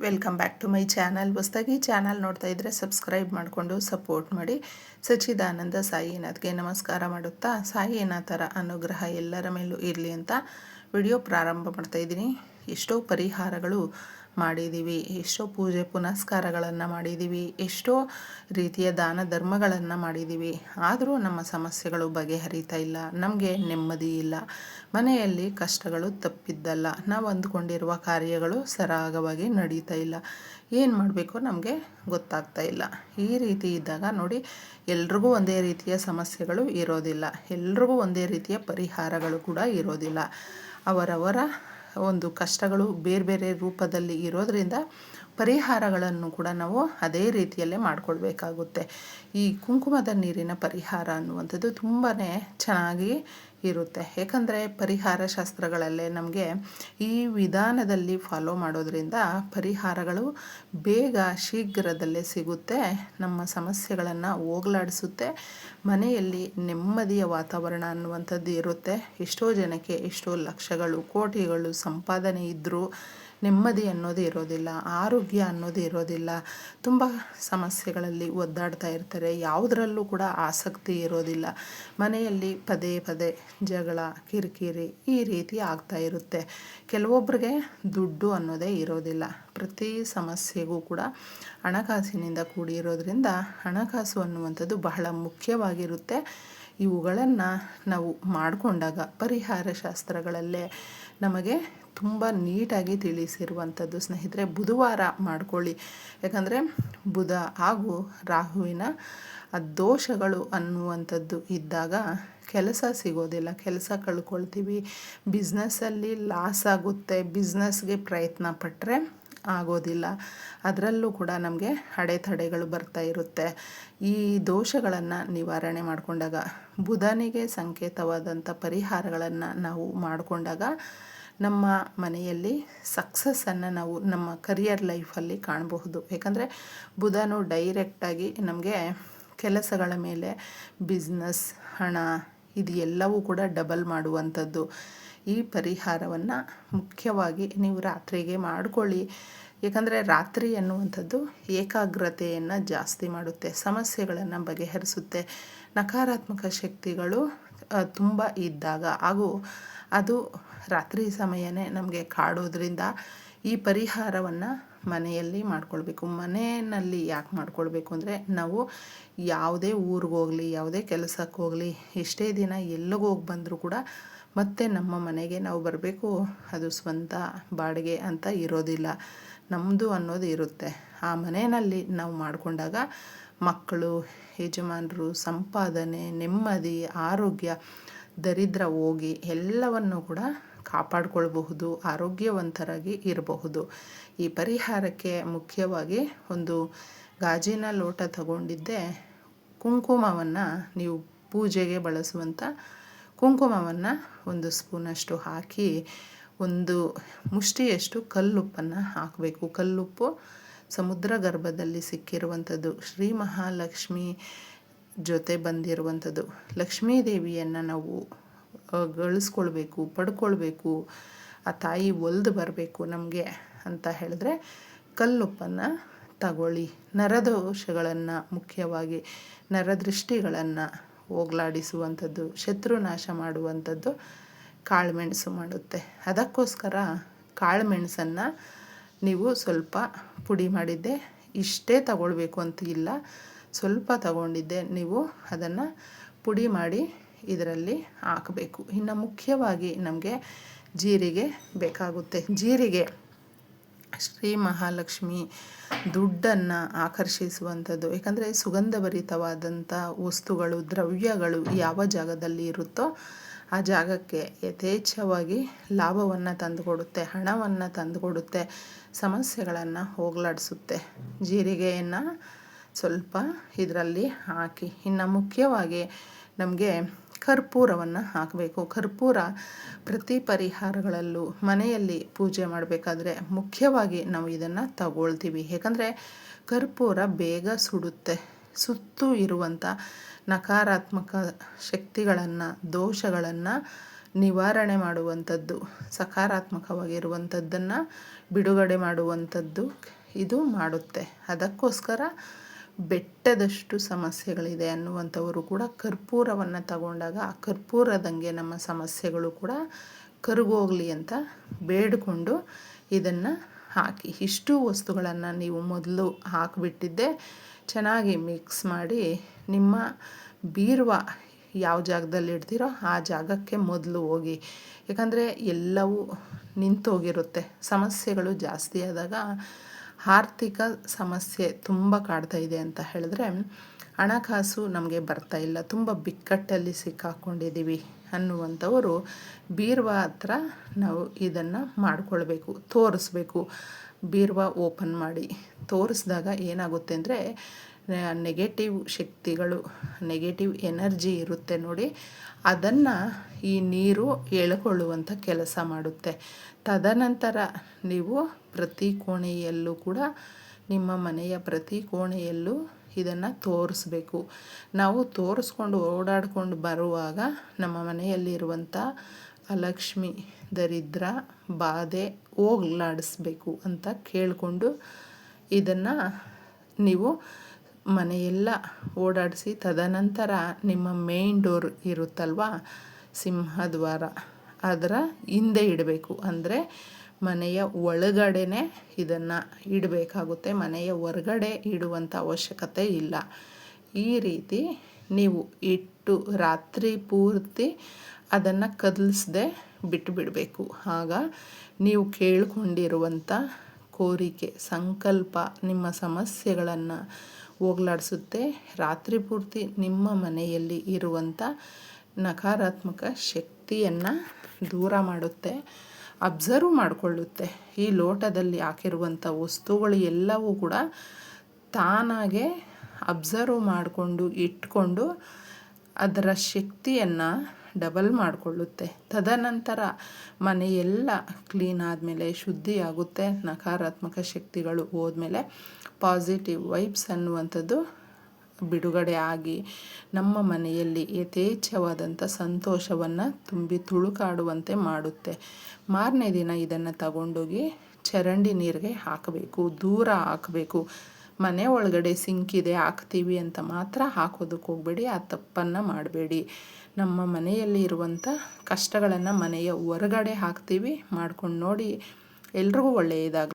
Welcome back to my channel. ಹೊಸದಾಗಿ channel ನೋಡ್ತಾ ಇದ್ದರೆ ಸಬ್ಸ್ಕ್ರೈಬ್ ಮಾಡಿಕೊಂಡು ಸಪೋರ್ಟ್ ಮಾಡಿ. ಸಚ್ಚಿದಾನಂದ ಸಾಯಿನಾಥ್ಗೆ ನಮಸ್ಕಾರ ಮಾಡುತ್ತಾ, ಸಾಯಿನಾಥರ ಅನುಗ್ರಹ ಎಲ್ಲರ ಮೇಲೂ ಇರಲಿ ಅಂತ ವಿಡಿಯೋ ಪ್ರಾರಂಭ ಮಾಡ್ತಾ ಇದ್ದೀನಿ. ಎಷ್ಟೋ ಪರಿಹಾರಗಳು ಮಾಡಿದ್ದೀವಿ, ಎಷ್ಟೋ ಪೂಜೆ ಪುನಸ್ಕಾರಗಳನ್ನು ಮಾಡಿದ್ದೀವಿ, ಎಷ್ಟೋ ರೀತಿಯ ದಾನ ಧರ್ಮಗಳನ್ನು ಮಾಡಿದ್ದೀವಿ. ಆದರೂ ನಮ್ಮ ಸಮಸ್ಯೆಗಳು ಬಗೆಹರಿತಾ ಇಲ್ಲ, ನಮಗೆ ನೆಮ್ಮದಿ ಇಲ್ಲ, ಮನೆಯಲ್ಲಿ ಕಷ್ಟಗಳು ತಪ್ಪಿದ್ದಲ್ಲ, ನಾವು ಅಂದ್ಕೊಂಡಿರುವ ಕಾರ್ಯಗಳು ಸರಾಗವಾಗಿ ನಡೀತಾ ಇಲ್ಲ. ಏನು ಮಾಡಬೇಕು ನಮಗೆ ಗೊತ್ತಾಗ್ತಾ ಇಲ್ಲ. ಈ ರೀತಿ ಇದ್ದಾಗ ನೋಡಿ, ಎಲ್ರಿಗೂ ಒಂದೇ ರೀತಿಯ ಸಮಸ್ಯೆಗಳು ಇರೋದಿಲ್ಲ, ಎಲ್ರಿಗೂ ಒಂದೇ ರೀತಿಯ ಪರಿಹಾರಗಳು ಕೂಡ ಇರೋದಿಲ್ಲ. ಅವರವರ ಒಂದು ಕಷ್ಟಗಳು ಬೇರೆ ಬೇರೆ ರೂಪದಲ್ಲಿ ಇರೋದರಿಂದ ಪರಿಹಾರಗಳನ್ನು ಕೂಡ ನಾವು ಅದೇ ರೀತಿಯಲ್ಲೇ ಮಾಡಿಕೊಳ್ಬೇಕಾಗುತ್ತೆ. ಈ ಕುಂಕುಮದ ನೀರಿನ ಪರಿಹಾರ ಅನ್ನುವಂಥದ್ದು ತುಂಬಾ ಚೆನ್ನಾಗಿ ಇರುತ್ತೆ. ಏಕೆಂದರೆ ಪರಿಹಾರ ಶಾಸ್ತ್ರಗಳಲ್ಲೇ ನಮಗೆ ಈ ವಿಧಾನದಲ್ಲಿ ಫಾಲೋ ಮಾಡೋದ್ರಿಂದ ಪರಿಹಾರಗಳು ಬೇಗ ಶೀಘ್ರದಲ್ಲೇ ಸಿಗುತ್ತೆ, ನಮ್ಮ ಸಮಸ್ಯೆಗಳನ್ನು ಹೋಗಲಾಡಿಸುತ್ತೆ, ಮನೆಯಲ್ಲಿ ನೆಮ್ಮದಿಯ ವಾತಾವರಣ ಅನ್ನುವಂಥದ್ದು ಇರುತ್ತೆ. ಎಷ್ಟೋ ಜನಕ್ಕೆ ಎಷ್ಟೋ ಲಕ್ಷಗಳು ಕೋಟಿಗಳು ಸಂಪಾದನೆ ಇದ್ದರೂ ನೆಮ್ಮದಿ ಅನ್ನೋದು ಇರೋದಿಲ್ಲ, ಆರೋಗ್ಯ ಅನ್ನೋದು ಇರೋದಿಲ್ಲ, ತುಂಬ ಸಮಸ್ಯೆಗಳಲ್ಲಿ ಒದ್ದಾಡ್ತಾ ಇರ್ತಾರೆ, ಯಾವುದರಲ್ಲೂ ಕೂಡ ಆಸಕ್ತಿ ಇರೋದಿಲ್ಲ, ಮನೆಯಲ್ಲಿ ಪದೇ ಪದೇ ಜಗಳ ಕಿರಿಕಿರಿ ಈ ರೀತಿ ಆಗ್ತಾ ಇರುತ್ತೆ. ಕೆಲವೊಬ್ಬರಿಗೆ ದುಡ್ಡು ಅನ್ನೋದೇ ಇರೋದಿಲ್ಲ. ಪ್ರತಿ ಸಮಸ್ಯೆಗೂ ಕೂಡ ಹಣಕಾಸಿನಿಂದ ಕೂಡಿರೋದ್ರಿಂದ ಹಣಕಾಸು ಅನ್ನುವಂಥದ್ದು ಬಹಳ ಮುಖ್ಯವಾಗಿರುತ್ತೆ. ಇವುಗಳನ್ನು ನಾವು ಮಾಡಿಕೊಂಡಾಗ ಪರಿಹಾರ ಶಾಸ್ತ್ರಗಳಲ್ಲೇ ನಮಗೆ ತುಂಬ ನೀಟಾಗಿ ತಿಳಿಸಿರುವಂಥದ್ದು ಸ್ನೇಹಿತರೆ, ಬುಧವಾರ ಮಾಡ್ಕೊಳ್ಳಿ. ಯಾಕಂದರೆ ಬುಧ ಹಾಗೂ ರಾಹುವಿನ ದೋಷಗಳು ಅನ್ನುವಂಥದ್ದು ಇದ್ದಾಗ ಕೆಲಸ ಸಿಗೋದಿಲ್ಲ, ಕೆಲಸ ಕಳ್ಕೊಳ್ತೀವಿ, ಬಿಸ್ನೆಸ್ಸಲ್ಲಿ ಲಾಸ್ ಆಗುತ್ತೆ, ಬಿಸ್ನೆಸ್ಗೆ ಪ್ರಯತ್ನ ಪಟ್ಟರೆ ಆಗೋದಿಲ್ಲ, ಅದರಲ್ಲೂ ಕೂಡ ನಮಗೆ ಅಡೆತಡೆಗಳು ಬರ್ತಾ ಇರುತ್ತೆ. ಈ ದೋಷಗಳನ್ನು ನಿವಾರಣೆ ಮಾಡಿಕೊಂಡಾಗ, ಬುಧನಿಗೆ ಸಂಕೇತವಾದಂಥ ಪರಿಹಾರಗಳನ್ನು ನಾವು ಮಾಡಿಕೊಂಡಾಗ ನಮ್ಮ ಮನೆಯಲ್ಲಿ ಸಕ್ಸಸ್ಸನ್ನು ನಾವು ನಮ್ಮ ಕರಿಯರ್ ಲೈಫಲ್ಲಿ ಕಾಣಬಹುದು. ಯಾಕಂದರೆ ಬುಧನು ಡೈರೆಕ್ಟಾಗಿ ನಮಗೆ ಕೆಲಸಗಳ ಮೇಲೆ ಬಿಸ್ನೆಸ್, ಹಣ ಇದು ಎಲ್ಲವೂ ಕೂಡ ಡಬಲ್ ಮಾಡುವಂಥದ್ದು. ಈ ಪರಿಹಾರವನ್ನು ಮುಖ್ಯವಾಗಿ ನೀವು ರಾತ್ರಿಗೆ ಮಾಡಿಕೊಳ್ಳಿ. ಏಕೆಂದರೆ ರಾತ್ರಿ ಅನ್ನುವಂಥದ್ದು ಏಕಾಗ್ರತೆಯನ್ನು ಜಾಸ್ತಿ ಮಾಡುತ್ತೆ, ಸಮಸ್ಯೆಗಳನ್ನು ಬಗೆಹರಿಸುತ್ತೆ. ನಕಾರಾತ್ಮಕ ಶಕ್ತಿಗಳು ತುಂಬ ಇದ್ದಾಗ ಹಾಗೂ ಅದು ರಾತ್ರಿ ಸಮಯನೇ ನಮಗೆ ಕಾಡೋದ್ರಿಂದ ಈ ಪರಿಹಾರವನ್ನು ಮನೆಯಲ್ಲಿ ಮಾಡ್ಕೊಳ್ಬೇಕು. ಮನೆಯಲ್ಲಿ ಯಾಕೆ ಮಾಡ್ಕೊಳ್ಬೇಕು ಅಂದರೆ, ನಾವು ಯಾವುದೇ ಊರಿಗೋಗಲಿ, ಯಾವುದೇ ಕೆಲಸಕ್ಕೆ ಹೋಗಲಿ, ಎಷ್ಟೇ ದಿನ ಎಲ್ಲಿಗೆ ಹೋಗಿ ಬಂದರೂ ಕೂಡ ಮತ್ತೆ ನಮ್ಮ ಮನೆಗೆ ನಾವು ಬರಬೇಕು, ಅದು ಸ್ವಂತ ಬಾಡಿಗೆ ಅಂತ ಇರೋದಿಲ್ಲ, ನಮ್ಮದು ಅನ್ನೋದು ಇರುತ್ತೆ. ಆ ಮನೆಯಲ್ಲಿ ನಾವು ಮಾಡಿಕೊಂಡಾಗ ಮಕ್ಕಳು, ಯಜಮಾನರು, ಸಂಪಾದನೆ, ನೆಮ್ಮದಿ, ಆರೋಗ್ಯ, ದರಿದ್ರ ಹೋಗಿ ಎಲ್ಲವನ್ನು ಕೂಡ ಕಾಪಾಡಿಕೊಳ್ಬಹುದು, ಆರೋಗ್ಯವಂತರಾಗಿ ಇರಬಹುದು. ಈ ಪರಿಹಾರಕ್ಕೆ ಮುಖ್ಯವಾಗಿ ಒಂದು ಗಾಜಿನ ಲೋಟ ತಗೊಂಡಿದ್ದೆ, ಕುಂಕುಮವನ್ನು ನೀವು ಪೂಜೆಗೆ ಬಳಸುವಂಥ ಕುಂಕುಮವನ್ನು 1 ಸ್ಪೂನಷ್ಟು ಹಾಕಿ, ಒಂದು ಮುಷ್ಟಿಯಷ್ಟು ಕಲ್ಲುಪ್ಪನ್ನು ಹಾಕಬೇಕು. ಕಲ್ಲುಪ್ಪು ಸಮುದ್ರ ಗರ್ಭದಲ್ಲಿ ಸಿಕ್ಕಿರುವಂಥದ್ದು, ಶ್ರೀ ಮಹಾಲಕ್ಷ್ಮಿ ಜೊತೆ ಬಂದಿರುವಂಥದ್ದು. ಲಕ್ಷ್ಮೀ ದೇವಿಯನ್ನು ನಾವು ಗಳಿಸ್ಕೊಳ್ಬೇಕು, ಪಡ್ಕೊಳ್ಬೇಕು, ಆ ತಾಯಿ ಒಲ್ದು ಬರಬೇಕು ನಮಗೆ ಅಂತ ಹೇಳಿದ್ರೆ ಕಲ್ಲುಪ್ಪನ್ನು ತಗೊಳ್ಳಿ. ನರದೋಷಗಳನ್ನು, ಮುಖ್ಯವಾಗಿ ನರದೃಷ್ಟಿಗಳನ್ನು ಹೋಗಲಾಡಿಸುವಂಥದ್ದು, ಶತ್ರುನಾಶ ಮಾಡುವಂಥದ್ದು ಕಾಳುಮೆಣಸು ಮಾಡುತ್ತೆ. ಅದಕ್ಕೋಸ್ಕರ ಕಾಳುಮೆಣಸನ್ನು ನೀವು ಸ್ವಲ್ಪ ಪುಡಿ ಮಾಡಿದ್ದೆ, ಇಷ್ಟೇ ತಗೊಳ್ಬೇಕು ಅಂತ ಇಲ್ಲ, ಸ್ವಲ್ಪ ತಗೊಂಡಿದ್ದೆ, ನೀವು ಅದನ್ನು ಪುಡಿ ಮಾಡಿ ಇದರಲ್ಲಿ ಹಾಕಬೇಕು. ಇನ್ನು ಮುಖ್ಯವಾಗಿ ನಮಗೆ ಜೀರಿಗೆ ಬೇಕಾಗುತ್ತೆ. ಜೀರಿಗೆ ಶ್ರೀ ಮಹಾಲಕ್ಷ್ಮಿ ದುಡ್ಡನ್ನು ಆಕರ್ಷಿಸುವಂಥದ್ದು. ಏಕೆಂದರೆ ಸುಗಂಧಭರಿತವಾದಂಥ ವಸ್ತುಗಳು, ದ್ರವ್ಯಗಳು ಯಾವ ಜಾಗದಲ್ಲಿ ಇರುತ್ತೋ ಆ ಜಾಗಕ್ಕೆ ಯಥೇಚ್ಛವಾಗಿ ಲಾಭವನ್ನು ತಂದುಕೊಡುತ್ತೆ, ಹಣವನ್ನು ತಂದುಕೊಡುತ್ತೆ, ಸಮಸ್ಯೆಗಳನ್ನು ಹೋಗಲಾಡಿಸುತ್ತೆ. ಜೀರಿಗೆಯನ್ನು ಸ್ವಲ್ಪ ಇದರಲ್ಲಿ ಹಾಕಿ. ಇನ್ನು ಮುಖ್ಯವಾಗಿ ನಮಗೆ ಕರ್ಪೂರವನ್ನು ಹಾಕಬೇಕು. ಕರ್ಪೂರ ಪ್ರತಿ ಪರಿಹಾರಗಳಲ್ಲೂ ಮನೆಯಲ್ಲಿ ಪೂಜೆ ಮಾಡಬೇಕಾದ್ರೆ ಮುಖ್ಯವಾಗಿ ನಾವು ಇದನ್ನು ತಗೊಳ್ತೀವಿ. ಏಕೆಂದರೆ ಕರ್ಪೂರ ಬೇಗ ಸುಡುತ್ತೆ. ಸುತ್ತೂ ಇರುವಂಥ ನಕಾರಾತ್ಮಕ ಶಕ್ತಿಗಳನ್ನು, ದೋಷಗಳನ್ನು ನಿವಾರಣೆ ಮಾಡುವಂಥದ್ದು, ಸಕಾರಾತ್ಮಕವಾಗಿರುವಂಥದ್ದನ್ನು ಬಿಡುಗಡೆ ಮಾಡುವಂಥದ್ದು ಇದು ಮಾಡುತ್ತೆ. ಅದಕ್ಕೋಸ್ಕರ ಬೆಟ್ಟದಷ್ಟು ಸಮಸ್ಯೆಗಳಿದೆ ಅನ್ನುವಂಥವರು ಕೂಡ ಕರ್ಪೂರವನ್ನು ತಗೊಂಡಾಗ ಆ ಕರ್ಪೂರದಂಗೆ ನಮ್ಮ ಸಮಸ್ಯೆಗಳು ಕೂಡ ಕರಗೋಗಲಿ ಅಂತ ಬೇಡಿಕೊಂಡು ಇದನ್ನು ಹಾಕಿ. ಇಷ್ಟು ವಸ್ತುಗಳನ್ನು ನೀವು ಮೊದಲು ಹಾಕಿಬಿಟ್ಟಿದ್ದೆ ಚೆನ್ನಾಗಿ ಮಿಕ್ಸ್ ಮಾಡಿ ನಿಮ್ಮ ಬೀರುವ ಯಾವ ಜಾಗದಲ್ಲಿ ಇಡ್ತೀರೋ ಆ ಜಾಗಕ್ಕೆ ಮೊದಲು ಹೋಗಿ. ಯಾಕಂದರೆ ಎಲ್ಲವೂ ನಿಂತೋಗಿರುತ್ತೆ. ಸಮಸ್ಯೆಗಳು ಜಾಸ್ತಿ ಆದಾಗ ಆರ್ಥಿಕ ಸಮಸ್ಯೆ ತುಂಬ ಕಾಡ್ತಾ ಇದೆ ಅಂತ ಹೇಳಿದ್ರೆ ಹಣಕಾಸು ನಮಗೆ ಬರ್ತಾ ಇಲ್ಲ, ತುಂಬ ಬಿಕ್ಕಟ್ಟಲ್ಲಿ ಸಿಕ್ಕಾಕ್ಕೊಂಡಿದ್ದೀವಿ ಅನ್ನುವಂಥವರು ಬೀರುವ ಹತ್ರ ನಾವು ಇದನ್ನು ಮಾಡಿಕೊಳ್ಬೇಕು, ತೋರಿಸ್ಬೇಕು. ಬೀರುವ ಓಪನ್ ಮಾಡಿ ತೋರಿಸಿದಾಗ ಏನಾಗುತ್ತೆ ಅಂದರೆ ನೆಗೆಟಿವ್ ಶಕ್ತಿಗಳು, ನೆಗೆಟಿವ್ ಎನರ್ಜಿ ಇರುತ್ತೆ ನೋಡಿ, ಅದನ್ನು ಈ ನೀರು ಎಳ್ಕೊಳ್ಳುವಂಥ ಕೆಲಸ ಮಾಡುತ್ತೆ. ತದನಂತರ ನೀವು ಪ್ರತಿ ಕೋಣೆಯಲ್ಲೂ ಕೂಡ ನಿಮ್ಮ ಮನೆಯ ಪ್ರತಿ ಕೋಣೆಯಲ್ಲೂ ಇದನ್ನು ತೋರಿಸ್ಬೇಕು. ನಾವು ತೋರಿಸ್ಕೊಂಡು ಓಡಾಡ್ಕೊಂಡು ಬರುವಾಗ ನಮ್ಮ ಮನೆಯಲ್ಲಿರುವಂಥ ಅಲಕ್ಷ್ಮಿ, ದರಿದ್ರ, ಬಾಧೆ ಹೋಗ್ಲಾಡಿಸ್ಬೇಕು ಅಂತ ಕೇಳಿಕೊಂಡು ಇದನ್ನು ನೀವು ಮನೆಯೆಲ್ಲ ಓಡಾಡಿಸಿ ತದನಂತರ ನಿಮ್ಮ ಮೇನ್ ಡೋರ್ ಇರುತ್ತಲ್ವ, ಸಿಂಹದ್ವಾರ, ಅದರ ಹಿಂದೆ ಇಡಬೇಕು. ಅಂದರೆ ಮನೆಯ ಒಳಗಡೆನೇ ಇದನ್ನು ಇಡಬೇಕಾಗುತ್ತೆ, ಮನೆಯ ಹೊರಗಡೆ ಇಡುವಂಥ ಅವಶ್ಯಕತೆ ಇಲ್ಲ. ಈ ರೀತಿ ನೀವು ಇಟ್ಟು ರಾತ್ರಿ ಪೂರ್ತಿ ಅದನ್ನು ಕದಲಿಸದೆ ಬಿಟ್ಟುಬಿಡಬೇಕು. ಆಗ ನೀವು ಕೇಳಿಕೊಂಡಿರುವಂಥ ಕೋರಿಕೆ, ಸಂಕಲ್ಪ, ನಿಮ್ಮ ಸಮಸ್ಯೆಗಳನ್ನು ಹೋಗಲಾಡಿಸುತ್ತೆ. ರಾತ್ರಿ ಪೂರ್ತಿ ನಿಮ್ಮ ಮನೆಯಲ್ಲಿ ಇರುವಂಥ ನಕಾರಾತ್ಮಕ ಶಕ್ತಿಯನ್ನು ದೂರ ಮಾಡುತ್ತೆ, ಅಬ್ಸರ್ವ್ ಮಾಡಿಕೊಳ್ಳುತ್ತೆ. ಈ ಲೋಟದಲ್ಲಿ ಹಾಕಿರುವಂಥ ವಸ್ತುಗಳು ಎಲ್ಲವೂ ಕೂಡ ತಾನಾಗೆ ಅಬ್ಸರ್ವ್ ಮಾಡಿಕೊಂಡು ಇಟ್ಕೊಂಡು ಅದರ ಶಕ್ತಿಯನ್ನು ಡಬಲ್ ಮಾಡಿಕೊಳ್ಳುತ್ತೆ. ತದನಂತರ ಮನೆಯೆಲ್ಲ ಕ್ಲೀನ್ ಆದಮೇಲೆ, ಶುದ್ಧಿ ಆಗುತ್ತೆ, ನಕಾರಾತ್ಮಕ ಶಕ್ತಿಗಳು ಹೋದ್ಮೇಲೆ ಪಾಸಿಟಿವ್ ವೈಬ್ಸ್ ಅನ್ನುವಂಥದ್ದು ಬಿಡುಗಡೆ ಆಗಿ ನಮ್ಮ ಮನೆಯಲ್ಲಿ ಯಥೇಚ್ಛವಾದಂಥ ಸಂತೋಷವನ್ನು ತುಂಬಿ ತುಳುಕಾಡುವಂತೆ ಮಾಡುತ್ತೆ. ಮಾರನೇ ದಿನ ಇದನ್ನು ತಗೊಂಡೋಗಿ ಚರಂಡಿ ನೀರಿಗೆ ಹಾಕಬೇಕು, ದೂರ ಹಾಕಬೇಕು. ಮನೆ ಒಳಗಡೆ ಸಿಂಕಿದೆ ಹಾಕ್ತೀವಿ ಅಂತ ಮಾತ್ರ ಹಾಕೋದಕ್ಕೆ ಹೋಗಬೇಡಿ, ಆ ತಪ್ಪನ್ನು ಮಾಡಬೇಡಿ. ನಮ್ಮ ಮನೆಯಲ್ಲಿ ಇರುವಂಥ ಕಷ್ಟಗಳನ್ನು ಮನೆಯ ಹೊರಗಡೆ ಹಾಕ್ತೀವಿ, ಮಾಡ್ಕೊಂಡು ನೋಡಿ. ಎಲ್ರಿಗೂ ಒಳ್ಳೆಯದಾಗಲಿ.